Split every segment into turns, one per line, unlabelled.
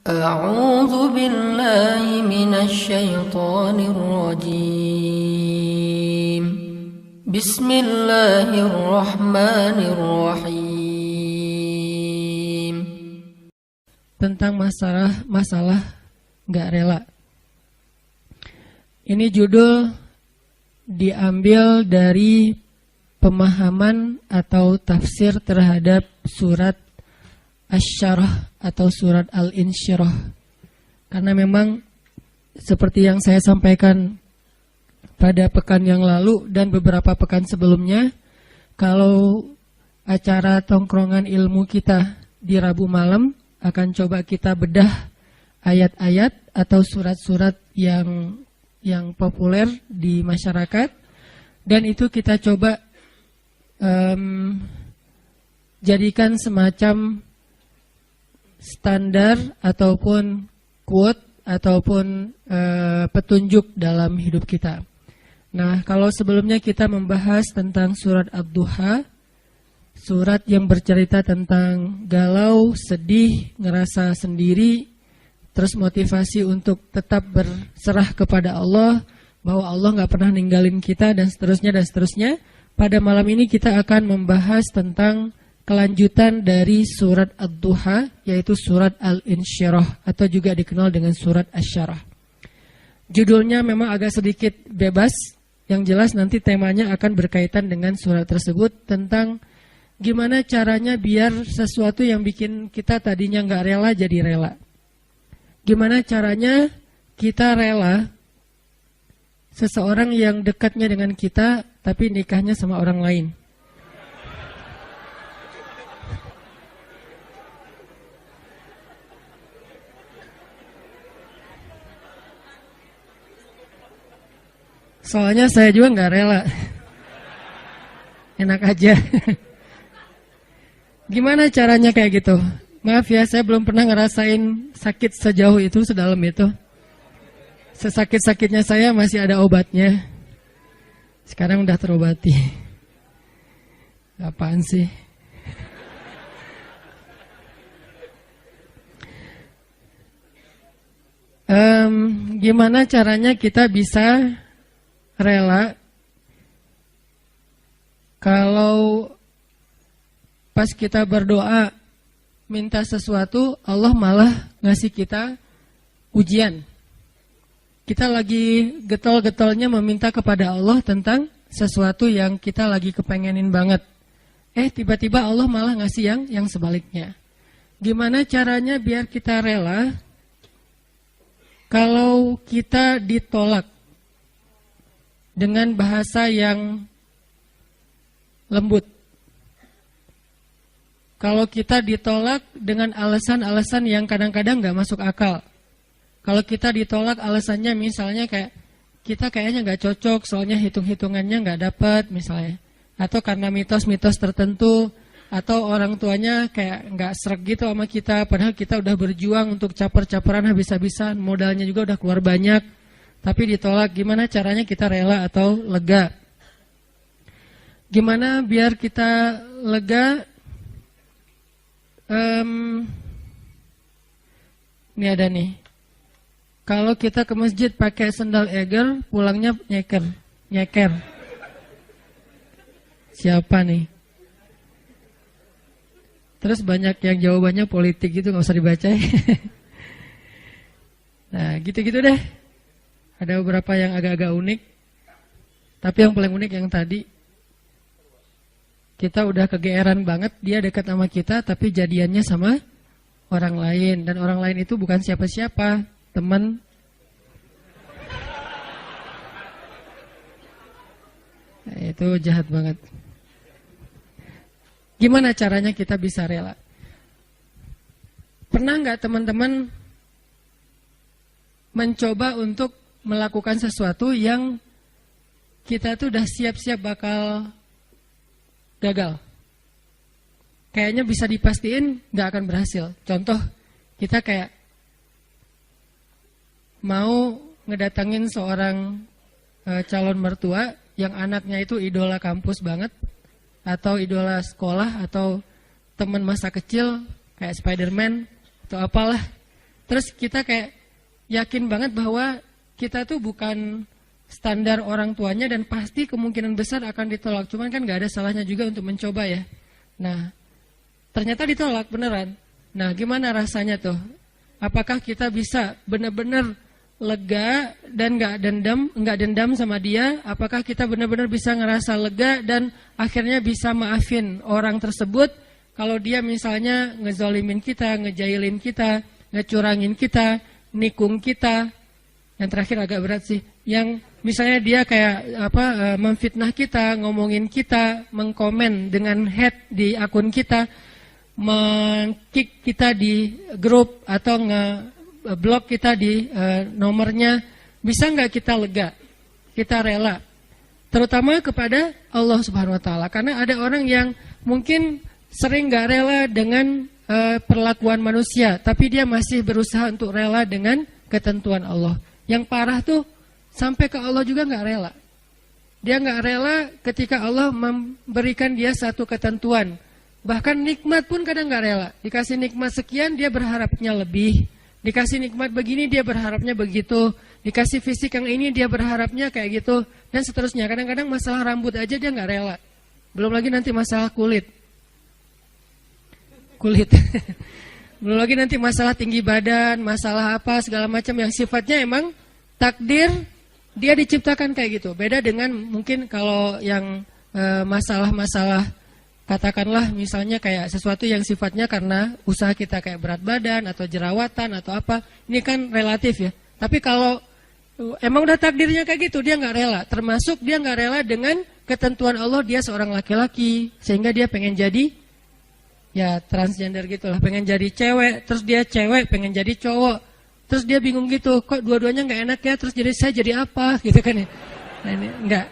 أعوذ بالله من الشيطان الرجيم بسم الله الرحمن الرحيم.
Tentang masalah nggak rela. Ini judul diambil dari pemahaman atau tafsir terhadap surat Asy-Syarah atau surat Al-Insyirah. Karena memang seperti yang saya sampaikan pada pekan yang lalu dan beberapa pekan sebelumnya, kalau acara tongkrongan ilmu kita di Rabu malam akan coba kita bedah ayat-ayat atau surat-surat yang populer di masyarakat, dan itu kita coba jadikan semacam standar ataupun quote ataupun petunjuk dalam hidup kita. Nah, kalau sebelumnya kita membahas tentang surat Ad-Duha, surat yang bercerita tentang galau, sedih, ngerasa sendiri, terus motivasi untuk tetap berserah kepada Allah, bahwa Allah gak pernah ninggalin kita, dan seterusnya dan seterusnya. Pada malam ini kita akan membahas tentang kelanjutan dari surat Ad-Duha, yaitu surat Al-Insyirah atau juga dikenal dengan surat Asy-Syarah. Judulnya memang agak sedikit bebas, yang jelas nanti temanya akan berkaitan dengan surat tersebut, tentang gimana caranya biar sesuatu yang bikin kita tadinya gak rela jadi rela. Gimana caranya kita rela seseorang yang dekatnya dengan kita tapi nikahnya sama orang lain. Soalnya saya juga gak rela. Enak aja. Gimana caranya kayak gitu? Maaf ya, saya belum pernah ngerasain sakit sejauh itu, sedalam itu. Sesakit-sakitnya saya masih ada obatnya. Sekarang udah terobati. Apaan sih? Gimana caranya kita bisa rela kalau pas kita berdoa minta sesuatu, Allah malah ngasih kita ujian. Kita lagi getol-getolnya meminta kepada Allah tentang sesuatu yang kita lagi kepengenin banget. Tiba-tiba Allah malah ngasih yang sebaliknya. Gimana caranya biar kita rela kalau kita ditolak dengan bahasa yang lembut? Kalau kita ditolak dengan alasan-alasan yang kadang-kadang gak masuk akal. Kalau kita ditolak alasannya misalnya kayak kita kayaknya gak cocok, soalnya hitung-hitungannya gak dapat misalnya. Atau karena mitos-mitos tertentu, atau orang tuanya kayak gak sreg gitu sama kita, padahal kita udah berjuang untuk caper-caperan habis-habisan, modalnya juga udah keluar banyak, tapi ditolak. Gimana caranya kita rela atau lega? Gimana biar kita lega? Ini ada nih. Kalau kita ke masjid pakai sendal eger, pulangnya nyeker. Siapa nih? Terus banyak yang jawabannya politik gitu, gak usah dibaca. Nah, gitu-gitu deh. Ada beberapa yang agak-agak unik. Tapi yang paling unik yang tadi. Kita udah kegeeran banget, dia dekat sama kita, tapi jadiannya sama orang lain. Dan orang lain itu bukan siapa-siapa, teman. Nah, itu jahat banget. Gimana caranya kita bisa rela? Pernah nggak teman-teman mencoba untuk melakukan sesuatu yang kita tuh udah siap-siap bakal gagal? Kayaknya bisa dipastiin nggak akan berhasil. Contoh, kita kayak mau ngedatangin seorang calon mertua yang anaknya itu idola kampus banget, atau idola sekolah, atau teman masa kecil kayak Spider-Man atau apalah. Terus kita kayak yakin banget bahwa kita tuh bukan standar orang tuanya dan pasti kemungkinan besar akan ditolak. Cuman kan gak ada salahnya juga untuk mencoba ya. Nah, ternyata ditolak beneran. Nah, gimana rasanya tuh? Apakah kita bisa benar-benar lega dan nggak dendam sama dia? Apakah kita benar-benar bisa ngerasa lega dan akhirnya bisa maafin orang tersebut kalau dia misalnya ngezolimin kita, ngejailin kita, ngecurangin kita, nikung kita? Yang terakhir agak berat sih. Yang misalnya dia kayak memfitnah kita, ngomongin kita, mengkomen dengan hate di akun kita, meng-kick kita di grup atau nge-blok kita di nomornya, bisa nggak kita lega? Kita rela, terutama kepada Allah Subhanahu Wa Taala. Karena ada orang yang mungkin sering nggak rela dengan perlakuan manusia, tapi dia masih berusaha untuk rela dengan ketentuan Allah. Yang parah tuh sampai ke Allah juga nggak rela. Dia nggak rela ketika Allah memberikan dia satu ketentuan. Bahkan nikmat pun kadang nggak rela. Dikasih nikmat sekian dia berharapnya lebih. Dikasih nikmat begini dia berharapnya begitu. Dikasih fisik yang ini dia berharapnya kayak gitu. Dan seterusnya. Kadang-kadang masalah rambut aja dia nggak rela. Belum lagi nanti masalah kulit. Belum lagi nanti masalah tinggi badan, masalah apa segala macam yang sifatnya emang takdir dia diciptakan kayak gitu. Beda dengan mungkin kalau yang masalah-masalah katakanlah misalnya kayak sesuatu yang sifatnya karena usaha kita kayak berat badan atau jerawatan atau apa, ini kan relatif ya. Tapi kalau emang udah takdirnya kayak gitu, dia nggak rela. Termasuk dia nggak rela dengan ketentuan Allah, dia seorang laki-laki sehingga dia pengen jadi ya transgender gitulah, pengen jadi cewek, terus dia cewek pengen jadi cowok, terus dia bingung gitu, kok dua-duanya nggak enak ya, terus jadi saya jadi apa gitu kan ya. Nah, ini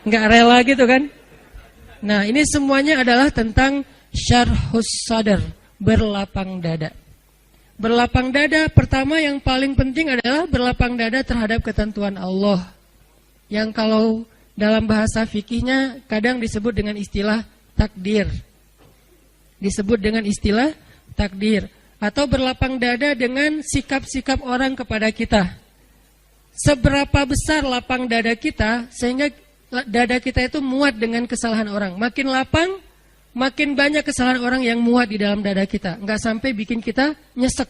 nggak rela gitu kan. Nah, ini semuanya adalah tentang syarhus sadar, berlapang dada. Berlapang dada pertama yang paling penting adalah berlapang dada terhadap ketentuan Allah. Yang kalau dalam bahasa fikihnya kadang disebut dengan istilah takdir. Disebut dengan istilah takdir. Atau berlapang dada dengan sikap-sikap orang kepada kita. Seberapa besar lapang dada kita sehingga dada kita itu muat dengan kesalahan orang. Makin lapang, makin banyak kesalahan orang yang muat di dalam dada kita. Nggak sampai bikin kita nyesek.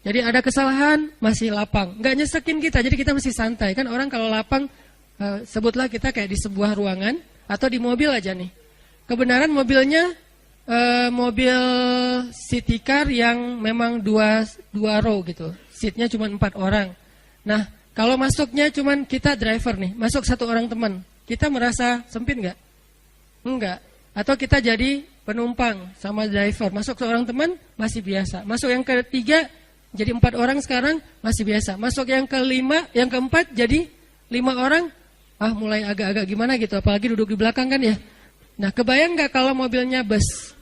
Jadi ada kesalahan, masih lapang. Nggak nyesekin kita, jadi kita masih santai. Kan orang kalau lapang, sebutlah kita kayak di sebuah ruangan, atau di mobil aja nih. Kebenaran mobilnya, mobil city car yang memang dua row gitu. Seatnya cuma 4 orang. Nah, kalau masuknya cuman kita driver nih, masuk 1 orang teman, kita merasa sempit nggak? Enggak. Atau kita jadi penumpang sama driver, masuk seorang teman masih biasa. Masuk yang ketiga jadi 4 orang sekarang masih biasa. Masuk yang kelima, yang keempat jadi 5 orang, mulai agak-agak gimana gitu. Apalagi duduk di belakang kan ya. Nah, kebayang nggak kalau mobilnya bus?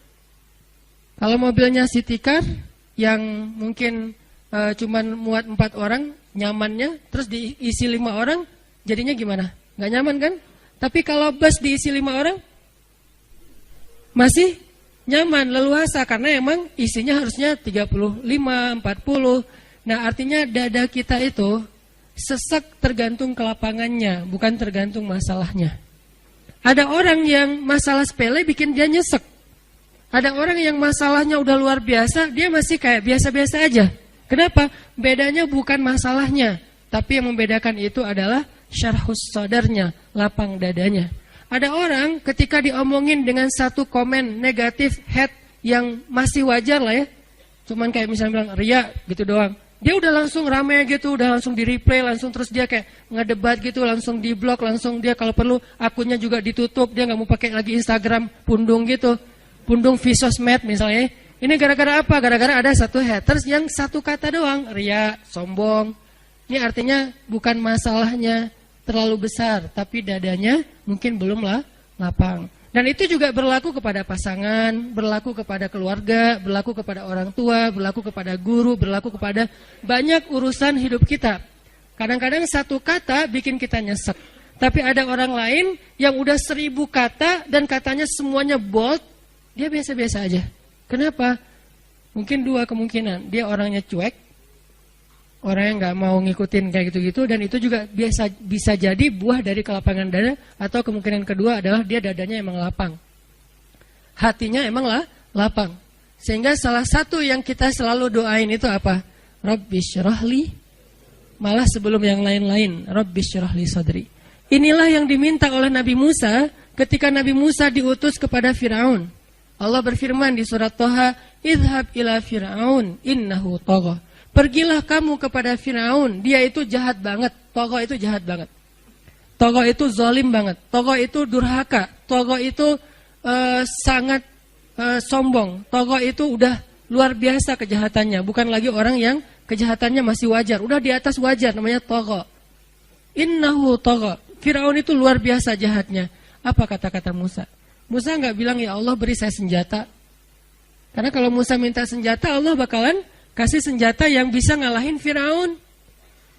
Kalau mobilnya city car yang mungkin cuman muat 4 orang, nyamannya, terus diisi 5 orang, jadinya gimana? Nggak nyaman kan? Tapi kalau bus diisi 5 orang, masih nyaman, leluasa, karena emang isinya harusnya 35, 40. Nah, artinya dada kita itu sesek tergantung kelapangannya, bukan tergantung masalahnya. Ada orang yang masalah sepele bikin dia nyesek. Ada orang yang masalahnya udah luar biasa, dia masih kayak biasa-biasa aja. Kenapa? Bedanya bukan masalahnya, tapi yang membedakan itu adalah syarhus sadarnya, lapang dadanya. Ada orang ketika diomongin dengan satu komen negatif, hate yang masih wajar lah ya. Cuman kayak misalnya bilang ria gitu doang. Dia udah langsung rame gitu, udah langsung di replay, langsung terus dia kayak ngedebat gitu, langsung di blok, langsung dia kalau perlu akunnya juga ditutup, dia nggak mau pakai lagi Instagram pundung gitu. Pundung Visosmed misalnya. Ini gara-gara apa? Gara-gara ada satu haters yang satu kata doang, ria, sombong. Ini artinya bukan masalahnya terlalu besar, tapi dadanya mungkin belum lapang. Dan itu juga berlaku kepada pasangan, berlaku kepada keluarga, berlaku kepada orang tua, berlaku kepada guru, berlaku kepada banyak urusan hidup kita. Kadang-kadang satu kata bikin kita nyesek. Tapi ada orang lain yang udah 1000 kata dan katanya semuanya bold, dia biasa-biasa aja. Kenapa? Mungkin 2 kemungkinan. Dia orangnya cuek orang yang nggak mau ngikutin kayak gitu-gitu, dan itu juga bisa jadi buah dari kelapangan dada, atau kemungkinan kedua adalah dia dadanya emang lapang, hatinya emang lapang. Sehingga salah satu yang kita selalu doain itu apa? Rabbi syrahli, malah sebelum yang lain-lain, Rabbi syrahli sadri. Inilah yang diminta oleh Nabi Musa ketika Nabi Musa diutus kepada Fir'aun. Allah berfirman di surat Toha, idhab ila Fir'aun innahu tagha. Pergilah kamu kepada Fir'aun, dia itu jahat banget. Tagha itu jahat banget. Tagha itu zalim banget. Tagha itu durhaka. Tagha itu sangat sombong. Tagha itu udah luar biasa kejahatannya. Bukan lagi orang yang kejahatannya masih wajar. Udah di atas wajar, namanya tagha. Innahu tagha. Fir'aun itu luar biasa jahatnya. Apa kata-kata Musa? Musa nggak bilang, ya Allah beri saya senjata. Karena kalau Musa minta senjata, Allah bakalan kasih senjata yang bisa ngalahin Fir'aun.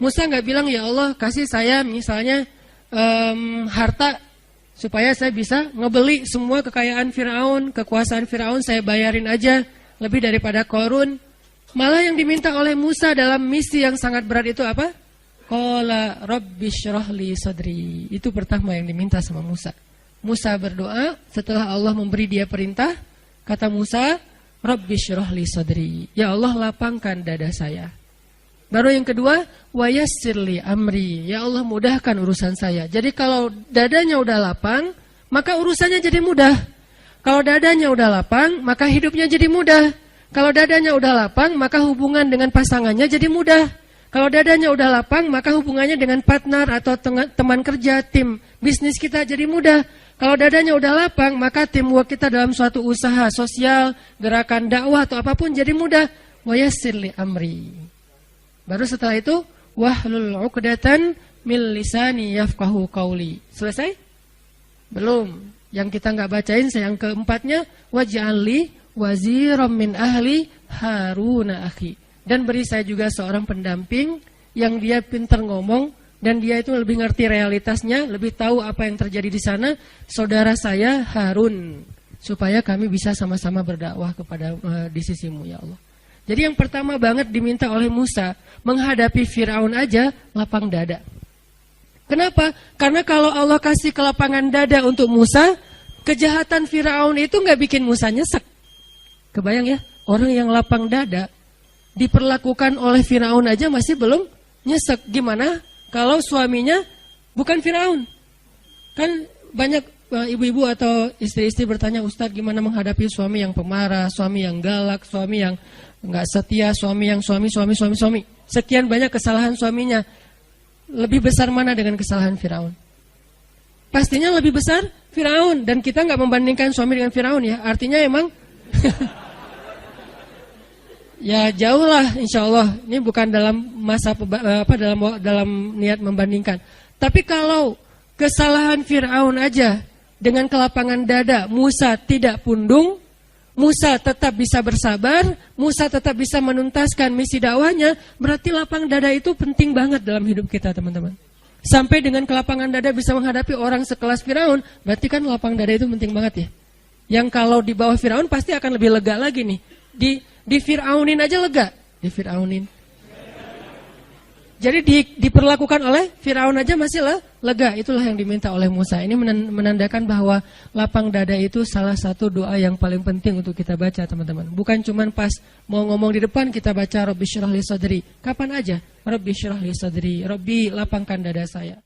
Musa nggak bilang, ya Allah kasih saya misalnya harta, supaya saya bisa ngebeli semua kekayaan Fir'aun, kekuasaan Fir'aun saya bayarin aja, lebih daripada Qarun. Malah yang diminta oleh Musa dalam misi yang sangat berat itu apa? Qala Rabbi syrahli sadri. Itu pertama yang diminta sama Musa. Musa berdoa setelah Allah memberi dia perintah. Kata Musa, Rabbi syrahli sadri. Ya Allah lapangkan dada saya. Baru yang kedua, wa yassirli amri. Ya Allah mudahkan urusan saya. Jadi kalau dadanya udah lapang, maka urusannya jadi mudah. Kalau dadanya udah lapang, maka hidupnya jadi mudah. Kalau dadanya udah lapang, maka hubungan dengan pasangannya jadi mudah. Kalau dadanya udah lapang, maka hubungannya dengan partner atau teman kerja, tim bisnis kita jadi mudah. Kalau dadanya udah lapang, maka teamwork kita dalam suatu usaha sosial, gerakan dakwah atau apapun jadi mudah. Wa yassirli amri. Baru setelah itu, wahlul 'uqdatan min lisani yafqahu qauli. Selesai? Belum. Yang kita nggak bacain, yang keempatnya, waj'alli waziram min ahli Haruna akhi. Dan beri saya juga seorang pendamping yang dia pintar ngomong dan dia itu lebih ngerti realitasnya, lebih tahu apa yang terjadi di sana, saudara saya Harun, supaya kami bisa sama-sama berdakwah kepada di sisimu ya Allah. Jadi yang pertama banget diminta oleh Musa menghadapi Fir'aun aja lapang dada. Kenapa? Karena kalau Allah kasih kelapangan dada untuk Musa, kejahatan Fir'aun itu nggak bikin Musa nyesek. Kebayang ya, orang yang lapang dada diperlakukan oleh Fir'aun aja masih belum nyesek. Gimana kalau suaminya bukan Fir'aun? Kan banyak ibu-ibu atau istri-istri bertanya, Ustadz gimana menghadapi suami yang pemarah, suami yang galak, suami yang nggak setia, suami yang suami. Sekian banyak kesalahan suaminya. Lebih besar mana dengan kesalahan Fir'aun? Pastinya lebih besar Fir'aun. Dan kita nggak membandingkan suami dengan Fir'aun ya. Artinya emang ya jauh lah insya Allah. Ini bukan dalam masa dalam niat membandingkan. Tapi kalau kesalahan Fir'aun aja dengan kelapangan dada Musa tidak pundung, Musa tetap bisa bersabar, Musa tetap bisa menuntaskan misi dakwahnya, berarti lapang dada itu penting banget dalam hidup kita teman-teman. Sampai dengan kelapangan dada bisa menghadapi orang sekelas Fir'aun, berarti kan lapang dada itu penting banget ya. Yang kalau di bawah Fir'aun pasti akan lebih lega lagi nih. Di Fir'aunin aja lega. Di Fir'aunin. Jadi diperlakukan oleh Fir'aun aja masih lega. Itulah yang diminta oleh Musa. Ini menandakan bahwa lapang dada itu salah satu doa yang paling penting untuk kita baca teman-teman. Bukan cuma pas mau ngomong di depan kita baca Rabbi syrah li sadri. Kapan aja? Rabbi syrah li sadri. Rabbi lapangkan dada saya.